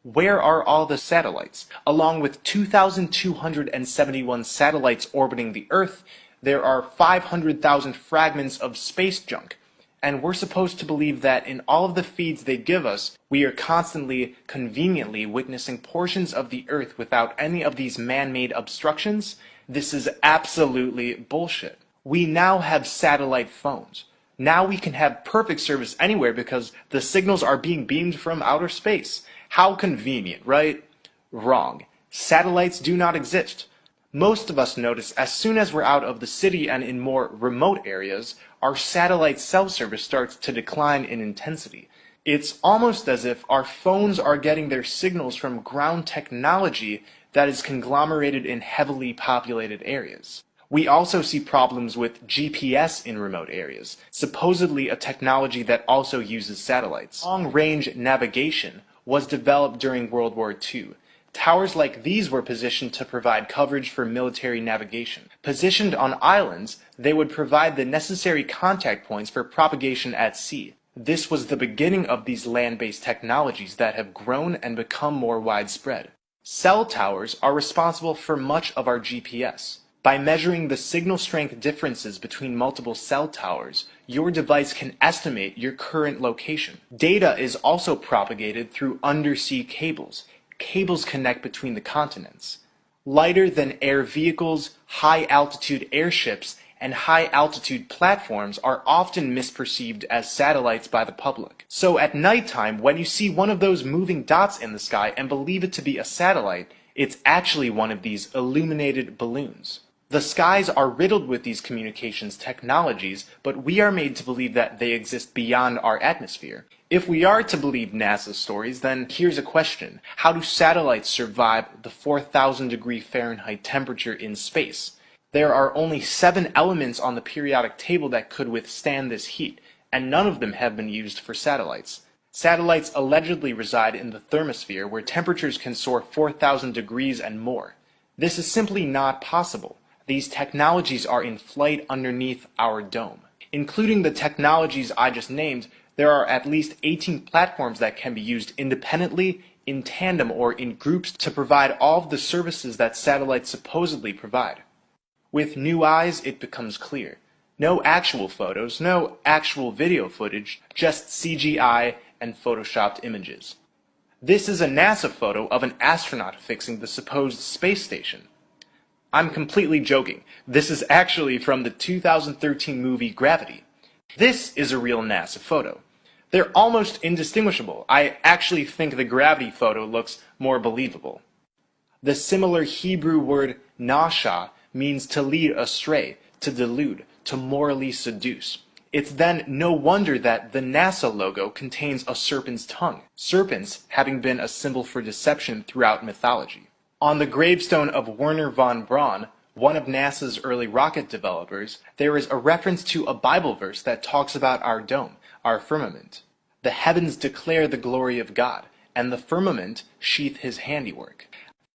Where are all the satellites? Along with 2,271 satellites orbiting the Earth, there are 500,000 fragments of space junk. And we're supposed to believe that in all of the feeds they give us, we are constantly, conveniently witnessing portions of the Earth without any of these man-made obstructions? This is absolutely bullshit. We now have satellite phones. Now we can have perfect service anywhere because the signals are being beamed from outer space. How convenient, right? Wrong. Satellites do not exist. Most of us notice as soon as we're out of the city and in more remote areas, our satellite cell service starts to decline in intensity. It's almost as if our phones are getting their signals from ground technology that is conglomerated in heavily populated areas. We also see problems with GPS in remote areas, supposedly a technology that also uses satellites. Long-range navigation was developed during World War II. Towers like these were positioned to provide coverage for military navigation. Positioned on islands, they would provide the necessary contact points for propagation at sea. This was the beginning of these land-based technologies that have grown and become more widespread. Cell towers are responsible for much of our GPS. By measuring the signal strength differences between multiple cell towers, your device can estimate your current location. Data is also propagated through undersea cables. Cables connect between the continents. Lighter than air vehicles, high-altitude airships, and high-altitude platforms are often misperceived as satellites by the public. So at nighttime, when you see one of those moving dots in the sky and believe it to be a satellite, it's actually one of these illuminated balloons. The skies are riddled with these communications technologies, but we are made to believe that they exist beyond our atmosphere. If we are to believe NASA's stories, then here's a question. How do satellites survive the 4,000 degree Fahrenheit temperature in space? There are only 7 elements on the periodic table that could withstand this heat, and none of them have been used for satellites. Satellites allegedly reside in the thermosphere, where temperatures can soar 4,000 degrees and more. This is simply not possible. These technologies are in flight underneath our dome. Including the technologies I just named, there are at least 18 platforms that can be used independently, in tandem, or in groups to provide all of the services that satellites supposedly provide. With new eyes, it becomes clear. No actual photos, no actual video footage, just CGI and photoshopped images. This is a NASA photo of an astronaut fixing the supposed space station. I'm completely joking. This is actually from the 2013 movie Gravity. This is a real NASA photo. They're almost indistinguishable. I actually think the Gravity photo looks more believable. The similar Hebrew word nasha means to lead astray, to delude, to morally seduce. It's then no wonder that the NASA logo contains a serpent's tongue, serpents having been a symbol for deception throughout mythology. On the gravestone of Wernher von Braun, one of NASA's early rocket developers, there is a reference to a Bible verse that talks about our dome, our firmament. The heavens declare the glory of God, and the firmament sheath his handiwork.